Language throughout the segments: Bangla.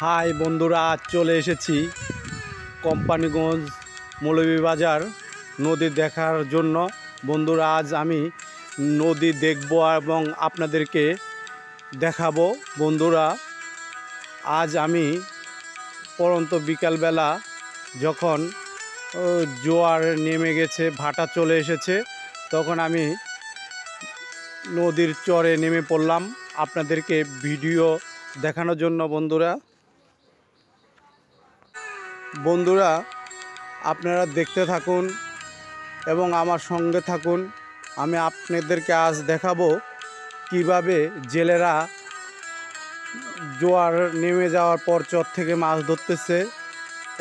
হাই বন্ধুরা, আজ চলে এসেছি কোম্পানিগঞ্জ মৌলভীবাজার নদী দেখার জন্য। বন্ধুরা, আজ আমি নদী দেখব এবং আপনাদেরকে দেখাবো। বন্ধুরা, আজ আমি পরন্ত বিকালবেলা যখন জোয়ার নেমে গেছে, ভাটা চলে এসেছে, তখন আমি নদীর চরে নেমে পড়লাম আপনাদেরকে ভিডিও দেখানোর জন্য। বন্ধুরা আপনারা দেখতে থাকুন এবং আমার সঙ্গে থাকুন। আমি আপনাদেরকে আজ দেখাবো কিভাবে জেলেরা জোয়ার নেমে যাওয়ার পর চর থেকে মাছ ধরতেছে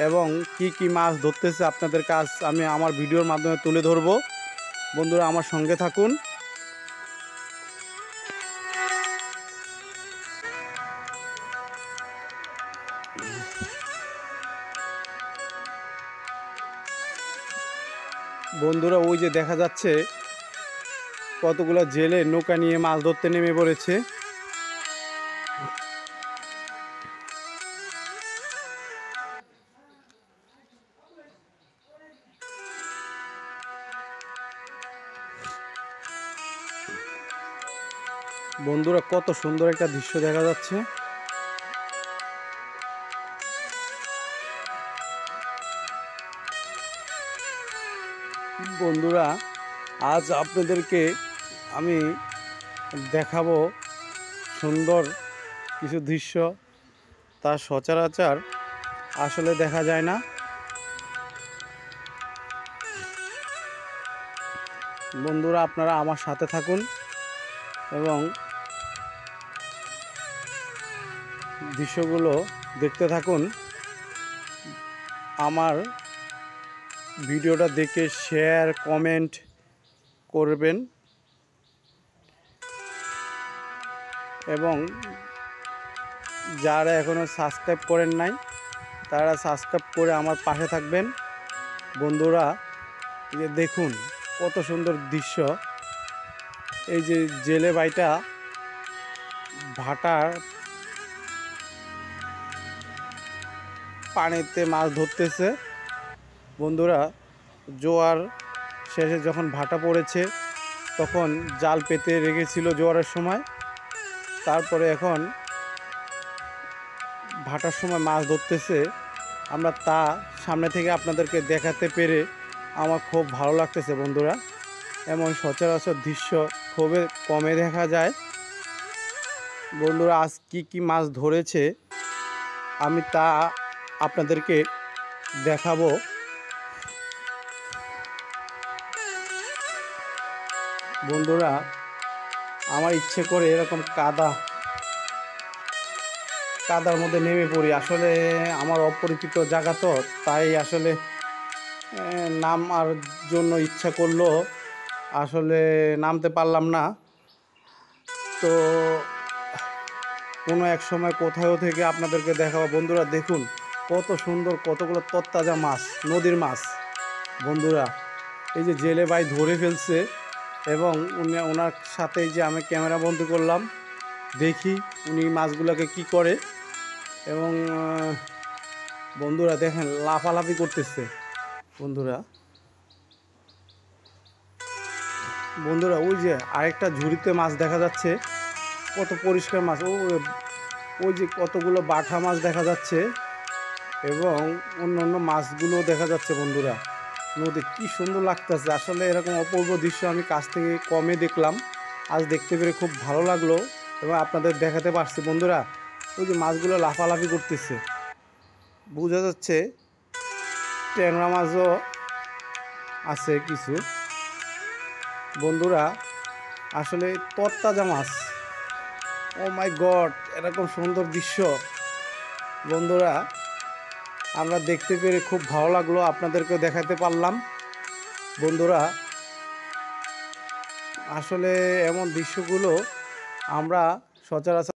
এবং কি মাছ ধরতেছে আপনাদের কাজ আমি আমার ভিডিওর মাধ্যমে তুলে ধরব। বন্ধুরা, আমার সঙ্গে থাকুন। বন্ধুরা, ওই যে দেখা যাচ্ছে কতগুলো জেলে নৌকা নিয়ে মাছ ধরতে নেমে পড়েছে। বন্ধুরা, কত সুন্দর একটা দৃশ্য দেখা যাচ্ছে। বন্ধুরা, আজ আপনাদেরকে আমি দেখাবো সুন্দর কিছু দৃশ্য, তা সচরাচর আসলে দেখা যায় না। বন্ধুরা, আপনারা আমার সাথে থাকুন এবং দৃশ্যগুলো দেখতে থাকুন। আমার ভিডিওটা দেখে শেয়ার কমেন্ট করবেন এবং যারা এখনও সাবস্ক্রাইব করেন নাই তারা সাবস্ক্রাইব করে আমার পাশে থাকবেন। বন্ধুরা, এই যে দেখুন কত সুন্দর দৃশ্য। এই যে জেলে ভাইটা ভাটার পানিতে মাছ ধরতেছে। বন্ধুরা, জোয়ার শেষে যখন ভাটা পড়েছে তখন জাল পেতে রেখেছিল জোয়ারের সময়, তারপরে এখন ভাটার সময় মাছ ধরতেছে। আমরা তা সামনে থেকে আপনাদেরকে দেখাতে পেরে আমার খুব ভালো লাগতেছে। বন্ধুরা, এমন সচরাচর দৃশ্য খুবই কমে দেখা যায়। বন্ধুরা, আজ কি মাছ ধরেছে আমি তা আপনাদেরকে দেখাবো। বন্ধুরা, আমার ইচ্ছে করে এরকম কাদার মধ্যে নেমে পড়ি। আসলে আমার অপরিচিত জায়গা তো, তাই আসলে নামার জন্য ইচ্ছা করলো, আসলে নামতে পারলাম না। তো কোনো এক সময় কোথাও থেকে আপনাদেরকে দেখাবো। বন্ধুরা, দেখুন কত সুন্দর কতগুলো তরতাজা মাছ, নদীর মাছ। বন্ধুরা, এই যে জেলে ভাই ধরে ফেলছে এবং ওনার সাথে যে আমি ক্যামেরা বন্দি করলাম, দেখি উনি মাছগুলোকে কি করে। এবং বন্ধুরা দেখেন লাফালাফি করতেছে। বন্ধুরা ওই যে আরেকটা ঝুড়িতে মাছ দেখা যাচ্ছে, কত পরিষ্কার মাছ। ওই যে কতগুলো বাটা মাছ দেখা যাচ্ছে এবং অন্য মাছগুলো দেখা যাচ্ছে। বন্ধুরা, নদী কি সুন্দর লাগতেছে। আসলে এরকম অপূর্ব দৃশ্য আমি কাছ থেকে কমে দেখলাম, আজ দেখতে পেরে খুব ভালো লাগলো এবং আপনাদের দেখাতে পারছি। বন্ধুরা, ওই যে মাছগুলো লাফালাফি করতেছে, বোঝা যাচ্ছে ট্যাংরা মাছও আছে কিছু। বন্ধুরা, আসলে তরতাজা মাছ। ও মাই গড, এরকম সুন্দর দৃশ্য বন্ধুরা আমরা দেখতে পেরে খুব ভালো লাগলো, আপনাদেরকে দেখাতে পারলাম। বন্ধুরা, আসলে এমন দৃশ্যগুলো আমরা সচরাচর